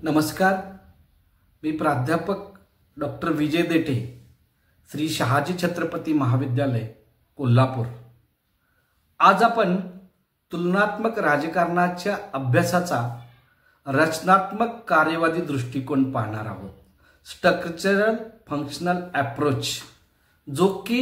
नमस्कार, मी प्राध्यापक डॉक्टर विजय देठे, श्री शहाजी छत्रपती महाविद्यालय कोल्हापूर। आज आपण तुलनात्मक राजकारणाच्या अभ्यासाचा रचनात्मक कार्यवादी दृष्टिकोन पाहणार आहोत, स्ट्रक्चरल फंक्शनल अप्रोच, जो की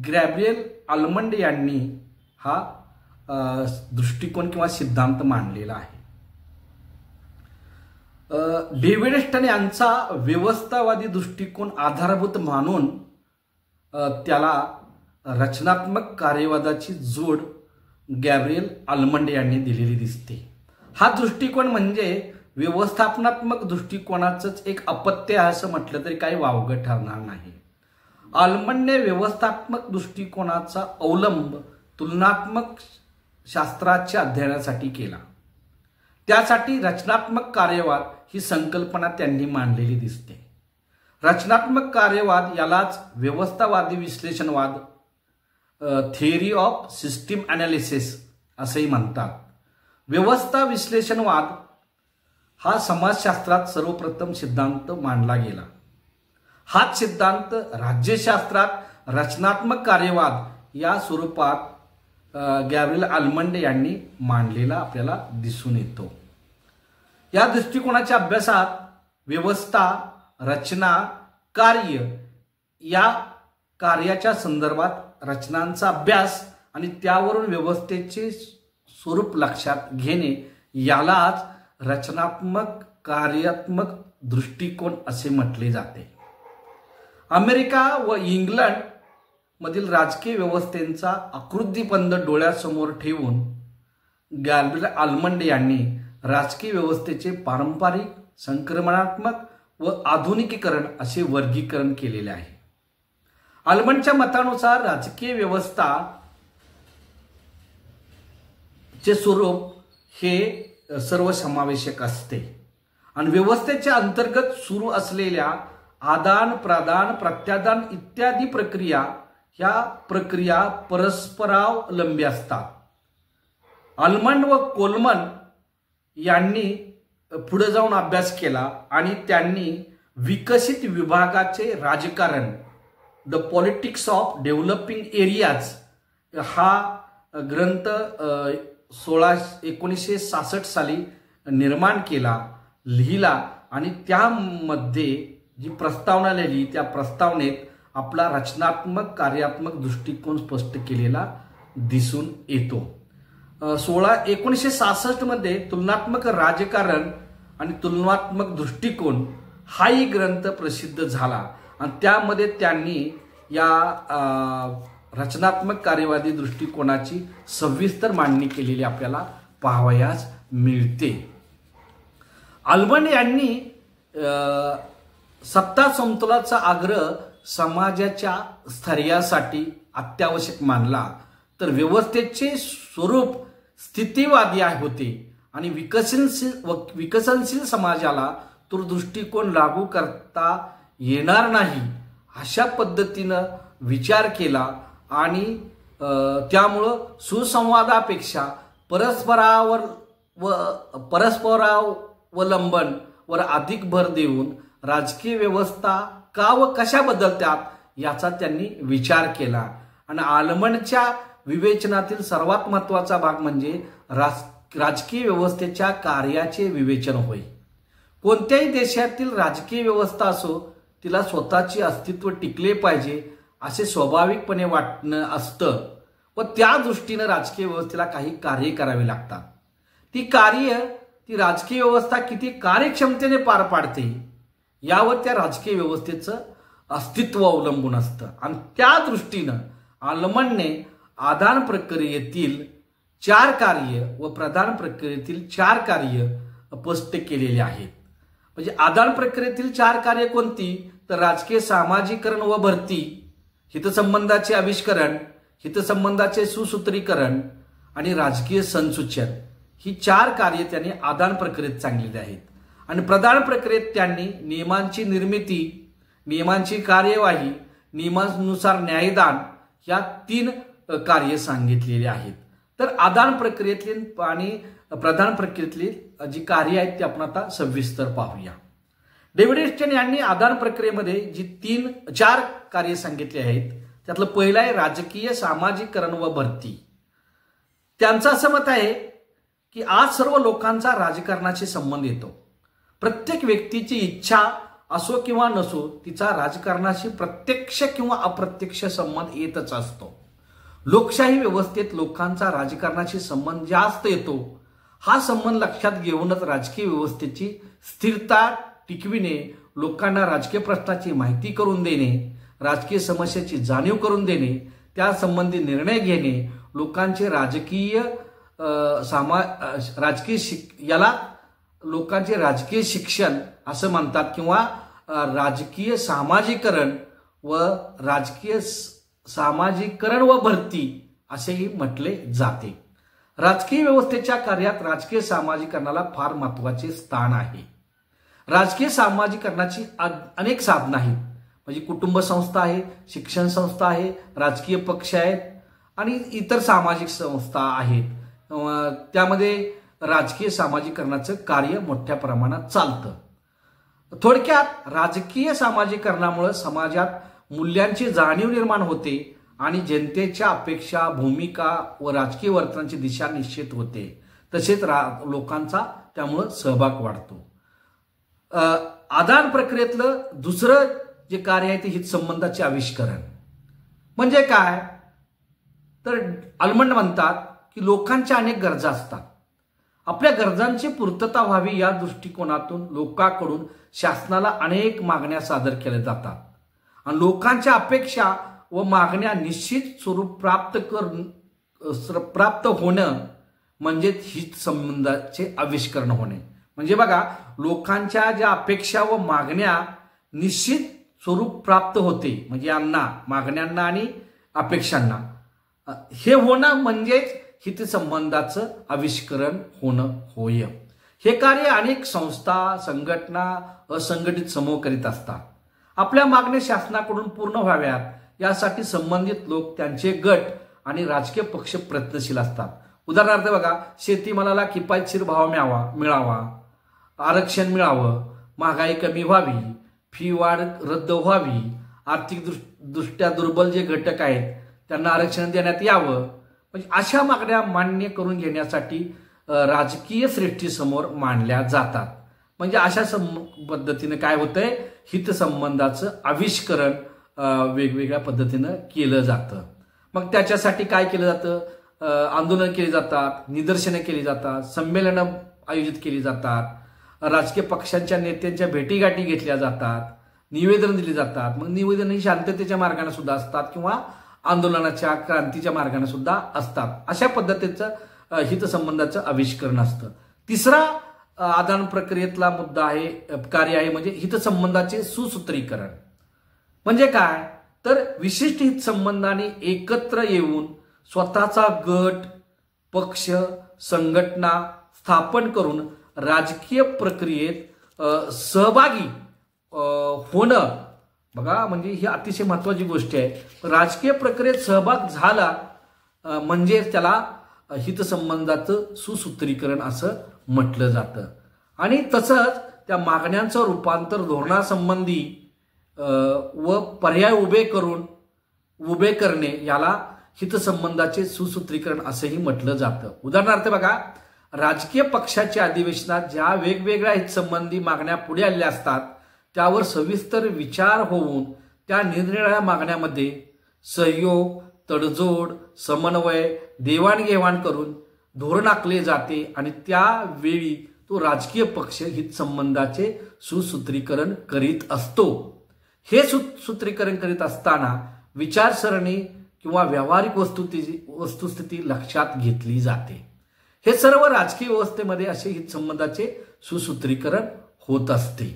गॅब्रिएल आल्मंड यांनी हा दृष्टिकोन किंवा सिद्धांत मांडलेला आहे। डेव्हिड स्टन यांचा व्यवस्थावादी दृष्टिकोन आधारभूत मानून त्याला रचनात्मक कार्यवादाची जोड गॅब्रिएल आल्मंड यांनी दिलेली दिसते। हा दृष्टिकोन म्हणजे व्यवस्थापनात्मक दृष्टिकोनाचंच एक अपत्य आहे असं म्हटलं तरी काही वावगं ठरणार नाही। आल्मंडने व्यवस्थात्मक दृष्टिकोनाचा अवलंब तुलनात्मक शास्त्राच्या अध्ययनासाठी केला। त्यासाठी रचनात्मक कार्यवाद ही संकल्पना त्यांनी मांडलेली दिसते। रचनात्मक कार्यवाद यालाच व्यवस्थावादी विश्लेषणवाद, थिअरी ऑफ सिस्टीम ॲनालिसिस असेही म्हणतात। व्यवस्था विश्लेषणवाद हा समाजशास्त्रात सर्वप्रथम सिद्धांत मांडला गेला। हाच सिद्धांत राज्यशास्त्रात रचनात्मक कार्यवाद या स्वरूपात गॅब्रिएल आल्मंड यांनी मांडलेला आपल्याला दिसून येतो। या दृष्टिकोनाच्या अभ्यासात व्यवस्था, रचना, कार्य या कार्याच्या संदर्भात रचनांचा अभ्यास आणि त्यावरून व्यवस्थेचे स्वरूप लक्षात घेणे यालाच रचनात्मक कार्यात्मक दृष्टिकोन असे म्हटले जाते। अमेरिका व इंग्लंड मधील राजकीय व्यवस्थेचा आकृतीबंध डोळ्यासमोर ठेवून गॅब्रिएल आल्मंड यांनी राजकीय व्यवस्थेचे पारंपरिक, संक्रमणात्मक व आधुनिकीकरण असे वर्गीकरण केलेले आहे। आल्मंडच्या मतानुसार राजकीय व्यवस्था चे स्वरूप हे सर्वसमावेशक असते आणि व्यवस्थेच्या अंतर्गत सुरू असलेल्या आदान प्रदान, प्रत्यादान इत्यादी प्रक्रिया ह्या प्रक्रिया परस्परावलंबी असतात। आल्मंड व कोलमन यांनी पुढे जाऊन अभ्यास केला आणि त्यांनी विकसित विभागाचे राजकारण, the politics of developing areas हा ग्रंथ 1966 साली निर्माण केला, लिहिला आणि त्यामध्ये जी प्रस्तावना लिहिली त्या प्रस्तावनेत आपला रचनात्मक कार्यात्मक दृष्टिकोन स्पष्ट केलेला दिसून येतो। 1966 मध्ये तुलनात्मक राजकारण आणि तुलनात्मक दृष्टिकोन हाही ग्रंथ प्रसिद्ध झाला आणि त्यामध्ये त्यांनी या रचनात्मक कार्यवादी दृष्टिकोनाची सविस्तर मांडणी केलेली आपल्याला पाहावयास मिळते। आल्मंड यांनी सत्ता समतोलाचा आग्रह समाजाच्या स्थैर्यासाठी अत्यावश्यक मानला, तर व्यवस्थेचे स्वरूप स्थितीवादी होते आणि विकसनशील समाजाला तो दृष्टिकोन लागू करता येणार नाही अशा पद्धतीनं विचार केला आणि त्यामुळं सुसंवादापेक्षा परस्परावलंबन वर अधिक भर देऊन राजकीय व्यवस्था का व कशा बदलतात याचा त्यांनी विचार केला आणि आल्मंडच्या विवेचनातील सर्वात महत्त्वाचा भाग म्हणजे राजकीय व्यवस्थेच्या कार्याचे विवेचन होय। कोणत्याही देशातील राजकीय व्यवस्था असो, तिला स्वतःचे अस्तित्व टिकले पाहिजे असे स्वाभाविकपणे वाटणं असतं व त्या दृष्टीने राजकीय व्यवस्थेला काही कार्य करावे लागतात। ती राजकीय व्यवस्था किती कार्यक्षमतेने पार पाडते यावर त्या राजकीय व्यवस्थेचं अस्तित्व अवलंबून असतं आणि त्या दृष्टीनं आल्मंडने आदान प्रक्रियेतील 4 कार्य व प्रदान प्रक्रियेतील 4 कार्य स्पष्ट केलेले आहेत। म्हणजे आदान प्रक्रियेतील 4 कार्य कोणती, तर राजकीय सामाजिकरण व भरती, हितसंबंधाचे आविष्करण, हितसंबंधाचे सुसूत्रीकरण आणि राजकीय संसूचन ही 4 कार्य त्यांनी आदान प्रक्रियेत सांगितली आहेत। आणि प्रदान प्रक्रियेत त्यांनी नियमांची निर्मिती, नियमांची कार्यवाही, नियमांनुसार न्यायदान या 3 कार्य सांगितलेली आहेत। तर आदान प्रक्रियेतली आणि प्रदान प्रक्रियेतली जी कार्य आहेत ती आपण आता सविस्तर पाहूया. डेव्हिड ईस्टन यांनी आदान प्रक्रियेमध्ये जी 4 कार्य सांगितली आहेत त्यातलं पहिलं आहे राजकीय सामाजिकरण व भरती. त्यांचं असं मत आहे की आज सर्व लोकांचा राजकारणाशी संबंध येतो. प्रत्येक व्यक्तीची इच्छा असो किंवा नसो तिचा राजकारणाशी प्रत्यक्ष किंवा अप्रत्यक्ष संबंध येतच असतो. लोकशाही व्यवस्थेत लोकांचा राजकारणाशी संबंध जास्त येतो. हा संबंध लक्षात घेऊनच राजकीय व्यवस्थेची स्थिरता टिकविणे, लोकांना राजकीय प्रश्नाची माहिती करून देणे, राजकीय समस्याची जाणीव करून देणे, त्यासंबंधी निर्णय घेणे, लोकांचे लोकांचे राजकीय शिक्षण असं म्हणतात किंवा राजकीय सामाजिकरण व भरती असेही म्हटले जाते. राजकीय व्यवस्थेच्या कार्यात राजकीय सामाजिकरणाला फार महत्त्वाचे स्थान आहे. राजकीय सामाजिकरणाची अनेक साधनं आहेत. म्हणजे कुटुंब संस्था आहे, शिक्षण संस्था आहे, राजकीय पक्ष आहेत आणि इतर सामाजिक संस्था आहेत. त्यामध्ये राजकीय सामाजिकरणाचं कार्य मोठ्या प्रमाणात चालतं. थोडक्यात राजकीय सामाजिकरणामुळे समाजात मूल्यांची जाणीव निर्माण होते आणि जनतेच्या अपेक्षा, भूमिका व राजकीय वर्तनाची दिशा निश्चित होते. तसेच लोकांचा त्यामुळे सहभाग वाढतो. आदान प्रक्रियेतलं दुसरं जे कार्य आहे ते हितसंबंधाचे आविष्करण. म्हणजे काय तर आलमंड म्हणतात की लोकांच्या अनेक गरजा असतात. आपल्या गरजांची पूर्तता व्हावी या दृष्टिकोनातून लोकांकडून शासनाला अनेक मागण्या सादर केल्या जातात आणि लोकांच्या अपेक्षा व मागण्या निश्चित स्वरूप प्राप्त होणं म्हणजे हितसंबंधाचे आविष्करण होणे. म्हणजे बघा, लोकांच्या ज्या अपेक्षा व मागण्या निश्चित स्वरूप प्राप्त होते म्हणजे यांना मागण्यांना आणि अपेक्षांना हे होणं म्हणजेच हितसंबंधाचं आविष्करण होणं होय. हे कार्य अनेक संस्था, संघटना, असंघटित समूह करीत असतात. आपल्या मागण्या शासनाकडून पूर्ण व्हाव्यात यासाठी संबंधित लोक, त्यांचे गट आणि राजकीय पक्ष प्रयत्नशील असतात. उदाहरणार्थ बघा, शेतीमालाला किफायतशीर भाव मिळावा, आरक्षण मिळावं, महागाई कमी व्हावी, फी वाढ रद्द व्हावी, आर्थिक दृष्ट्या दुर्बल जे घटक आहेत त्यांना आरक्षण देण्यात यावं. म्हणजे अशा मागण्या मान्य करून घेण्यासाठी राजकीय श्रेष्ठीसमोर मांडल्या जातात. म्हणजे अशा पद्धतीने काय होतंय, हितसंबंधाचं आविष्करण वेगवेगळ्या पद्धतीनं केलं जातं. मग त्याच्यासाठी काय केलं जातं, आंदोलन केली जातात, निदर्शनं केली जातात, संमेलनं आयोजित केली जातात, राजकीय पक्षांच्या नेत्यांच्या भेटीगाठी घेतल्या जातात, निवेदन दिली जातात. मग निवेदन ही शांततेच्या मार्गाने सुद्धा असतात किंवा आंदोलनाच्या, क्रांतीच्या मार्गाने सुद्धा असतात. अशा पद्धतीचं हितसंबंधाचं आविष्करण असतं. तिसरा आदान प्रक्रियेतला मुद्दा आहे, कार्य आहे म्हणजे हितसंबंधाचे सुसूत्रीकरण. म्हणजे काय तर विशिष्ट हितसंबंधाने एकत्र येऊन स्वतःचा गट, पक्ष, संघटना स्थापन करून राजकीय प्रक्रियेत सहभागी होणं. बघा, म्हणजे ही अतिशय महत्वाची गोष्ट आहे. राजकीय प्रक्रियेत सहभाग झाला म्हणजे त्याला हितसंबंधाचं सुसूत्रीकरण असं म्हटलं जातं. आणि तसंच त्या मागण्यांचं रूपांतर धोरणासंबंधी व पर्याय उभे करणे याला हितसंबंधाचे सुसूत्रीकरण असंही म्हटलं जातं. उदाहरणार्थ बघा, राजकीय पक्षाच्या अधिवेशनात ज्या वेगवेगळ्या हितसंबंधी मागण्या पुढे आलेल्या असतात त्यावर सविस्तर विचार होऊन त्या निरनिराळ्या मागण्यामध्ये सहयोग, तडजोड, समन्वय, देवाणघेवाण करून धोरण आखले जाते आणि त्यावेळी तो राजकीय पक्ष हितसंबंधाचे सुसूत्रीकरण करीत असतो. हे सूत्रीकरण करीत असताना विचारसरणी किंवा व्यावहारिक वस्तुस्थिती लक्षात घेतली जाते. हे सर्व राजकीय व्यवस्थेमध्ये असे हितसंबंधाचे सुसूत्रीकरण होत असते.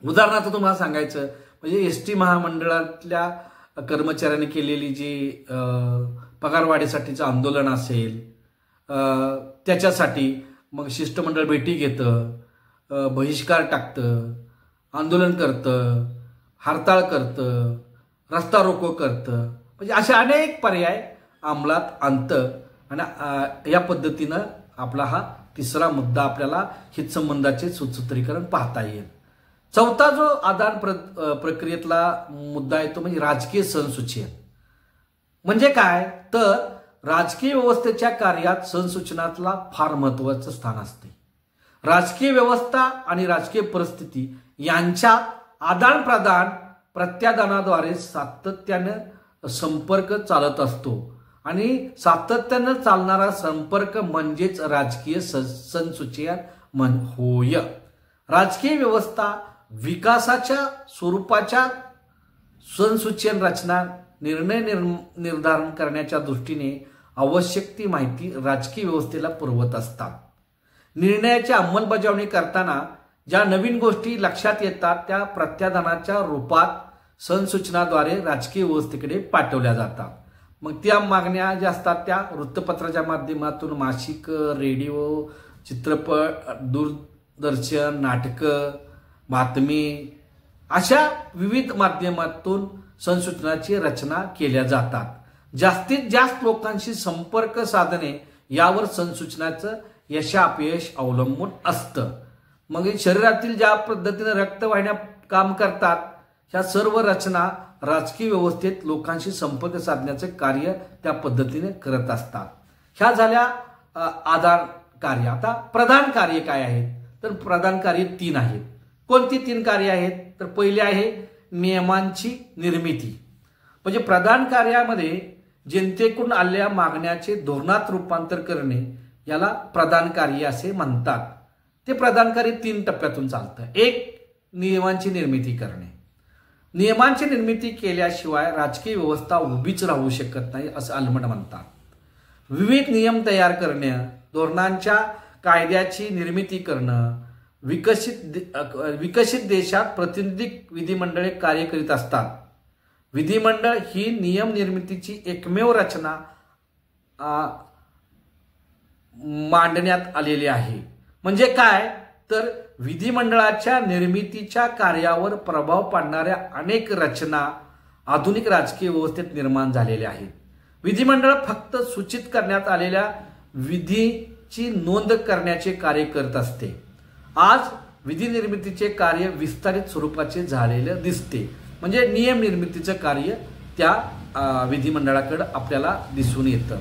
उदाहरणार्थ तुम्हाला सांगायचं म्हणजे एसटी महामंडळातल्या कर्मचाऱ्यांनी केलेली जी पगारवाढीसाठीचं आंदोलन असेल, त्याच्यासाठी मग शिष्टमंडळ भेटी घेतं, बहिष्कार टाकतं, आंदोलन करतं, हरताळ करतं, रस्ता रोको करतं. म्हणजे असे अनेक पर्याय अंमलात आणतं आणि या पद्धतीनं आपला हा तिसरा मुद्दा आपल्याला हितसंबंधाचे सुसूत्रीकरण पाहता येईल. चौथा जो आदान प्रक्रियेतला मुद्दा आहे तो म्हणजे राजकीय संसूचन. म्हणजे काय तर राजकीय व्यवस्थेच्या कार्यात संसूचनातला फार महत्वाचं स्थान असते. राजकीय व्यवस्था आणि राजकीय परिस्थिती यांच्यात आदान प्रदान प्रत्यादानाद्वारे सातत्याने संपर्क चालत असतो आणि सातत्याने चालणारा संपर्क म्हणजेच राजकीय संसूचन होय. राजकीय व्यवस्था विकासाच्या स्वरूपाच्या संसूचन रचना निर्णय निर्धारण करण्याच्या दृष्टीने आवश्यक ती माहिती राजकीय व्यवस्थेला पुरवत असतात. निर्णयाची अंमलबजावणी करताना ज्या नवीन गोष्टी लक्षात येतात त्या प्रत्यादानाच्या रूपात संसूचनाद्वारे राजकीय व्यवस्थेकडे पाठवल्या जातात. मग त्या मागण्या ज्या असतात त्या वृत्तपत्राच्या माध्यमातून, मासिक, रेडिओ, चित्रपट, दूरदर्शन, नाटकं, बातमी अशा विविध माध्यमातून संसूचनाची रचना केल्या जातात. जास्तीत जास्त लोकांशी संपर्क साधणे यावर संसूचनाचं यशापयश अवलंबून असतं. मग शरीरातील ज्या पद्धतीने रक्तवाहिन्या काम करतात ह्या सर्व रचना राजकीय व्यवस्थेत लोकांशी संपर्क साधण्याचे कार्य त्या पद्धतीने करत असतात. ह्या झाल्या आधार कार्य. आता प्रधान कार्य काय आहेत तर प्रधान कार्य 3 आहेत. कोणती 3 कार्य आहेत तर पहिले आहे नियमांची निर्मिती. म्हणजे प्रधान कार्यामध्ये जनतेकडून आलेल्या मागण्याचे धोरणात रूपांतर करणे याला प्रधान कार्य असे म्हणतात. ते प्रधान कार्य 3 टप्प्यातून चालतं. एक, नियमांची निर्मिती करणे. नियमांची निर्मिती केल्याशिवाय राजकीय व्यवस्था उभीच राहू शकत नाही असं आलमंड म्हणतात. विविध नियम तयार करणे, धोरणांच्या कायद्याची निर्मिती करणं. विकसित देशात प्रतिनिधिक विधिमंडळे कार्य करीत असतात. विधिमंडळ ही नियम निर्मितीची एकमेव रचना मांडण्यात आलेली आहे. म्हणजे काय तर विधिमंडळाच्या निर्मितीच्या कार्यावर प्रभाव पाडणाऱ्या अनेक रचना आधुनिक राजकीय व्यवस्थेत निर्माण झालेल्या आहेत. विधिमंडळ फक्त सूचित करण्यात आलेल्या विधीची नोंद करण्याचे कार्य करत असते. आज विधी निर्मितीचे कार्य विस्तारित स्वरूपाचे झालेले दिसते. म्हणजे नियम निर्मितीचं कार्य त्या विधिमंडळाकडे आपल्याला दिसून येतं.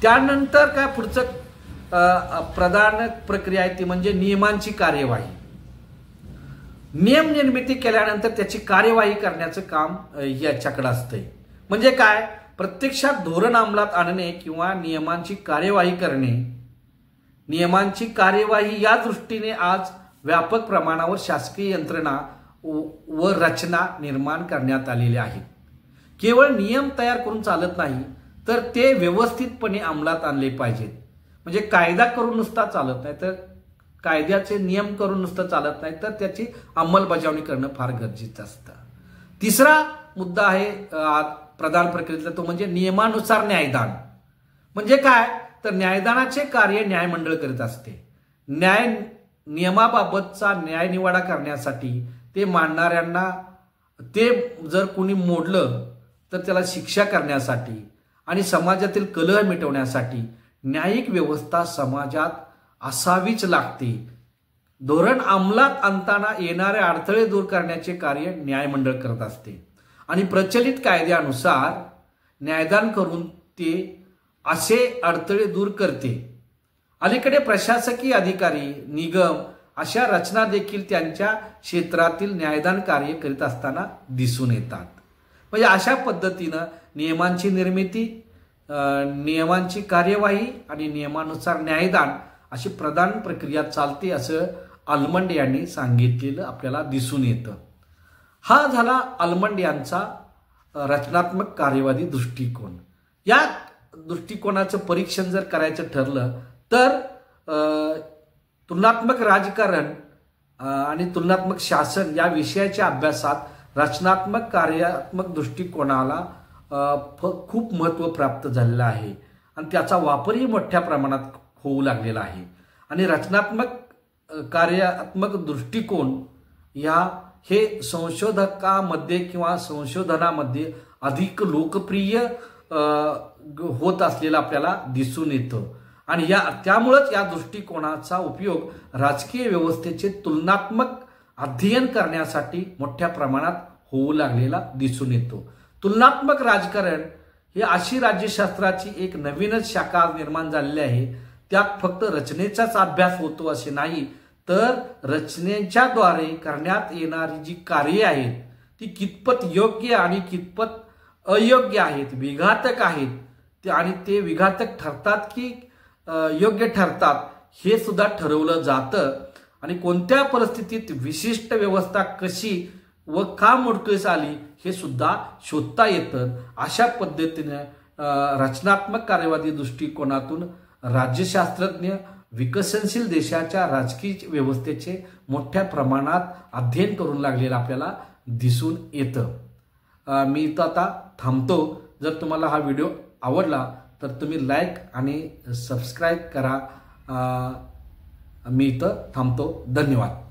त्यानंतर काय पुढचं प्रधान प्रक्रिया आहे ती म्हणजे नियमांची कार्यवाही. नियम निर्मिती केल्यानंतर त्याची कार्यवाही करण्याचं काम याच्याकडे असतंय. म्हणजे काय प्रत्यक्षात धोरण अंमलात आणणे किंवा नियमांची कार्यवाही करणे. नियमांची कार्यवाही या दृष्टीने आज व्यापक प्रमाणावर शासकीय यंत्रणा व रचना निर्माण करण्यात आलेल्या आहेत. केवळ नियम तयार करून चालत नाही तर ते व्यवस्थितपणे अंमलात आणले पाहिजेत. म्हणजे कायदा करून नुसता चालत नाही तर कायद्याचे नियम करून नुसतं चालत नाही तर त्याची अंमलबजावणी करणं फार गरजेचं असतं. तिसरा मुद्दा आहे प्रधान प्रक्रियेतला तो म्हणजे नियमानुसार न्यायदान. म्हणजे काय तर न्यायदानाचे कार्य न्यायमंडळ करीत असते. नियमाबाबतचा न्यायनिवाडा करण्यासाठी ते मांडणाऱ्यांना ते जर कोणी मोडलं तर त्याला शिक्षा करण्यासाठी आणि समाजातील कलह मिटवण्यासाठी न्यायिक व्यवस्था समाजात असावीच लागते. धोरण अंमलात आणताना येणारे अडथळे दूर करण्याचे कार्य न्यायमंडळ करत असते आणि प्रचलित कायद्यानुसार न्यायदान करून ते असे अडथळे दूर करते. अलीकडे प्रशासकीय अधिकारी, निगम अशा रचना देखील त्यांच्या क्षेत्रातील न्यायदान कार्य करीत असताना दिसून येतात. म्हणजे अशा पद्धतीनं नियमांची निर्मिती, नियमांची कार्यवाही आणि नियमानुसार न्यायदान अशी प्रधान प्रक्रिया चालते असं आलमंड यांनी सांगितलेलं आपल्याला दिसून येतं. हा झाला आलमंड यांचा रचनात्मक कार्यवादी दृष्टिकोन. या दृष्टिकोनाचं परीक्षण जर करायचं ठरलं तर तुलनात्मक राजकारण आणि तुलनात्मक शासन या विषयाच्या अभ्यासात रचनात्मक कार्यात्मक दृष्टिकोनाला खूप महत्त्व प्राप्त झालेलं आहे आणि त्याचा वापरही मोठ्या प्रमाणात होऊ लागलेला आहे. आणि रचनात्मक कार्यात्मक दृष्टिकोन हे संशोधकामध्ये किंवा संशोधनामध्ये अधिक लोकप्रिय होत असलेलं आपल्याला दिसून येतं आणि त्यामुळेच या दृष्टिकोनाचा उपयोग राजकीय व्यवस्थेचे तुलनात्मक अध्ययन करण्यासाठी मोठ्या प्रमाणात होऊ लागलेला दिसून येतो. तुलनात्मक राजकारण ही अशी राज्यशास्त्राची एक नवीनच शाखा निर्माण झालेली आहे. त्यात फक्त रचनेचाच अभ्यास होतो असे नाही, तर रचनेच्या द्वारे करण्यात येणारी जी कार्ये आहेत ती कितपत योग्य आणि कितपत अयोग्य आहेत, विघातक आहेत आणि ते विघातक ठरतात की योग्य ठरतात हे सुद्धा ठरवलं जातं आणि कोणत्या परिस्थितीत विशिष्ट व्यवस्था कशी व का मोडकळीस आली हे सुद्धा शोधता येतं. अशा पद्धतीने रचनात्मक कार्यवादी दृष्टिकोनातून राज्यशास्त्रज्ञ विकसनशील देशाच्या राजकीय व्यवस्थेचे मोठ्या प्रमाणात अध्ययन करून लागलेलं आपल्याला दिसून येतं. मी इथं आता थांबतो. जर तुम्हाला हा व्हिडिओ आवडला तर तुम्ही लाईक आणि सबस्क्राईब करा. मी इथं थांबतो. धन्यवाद.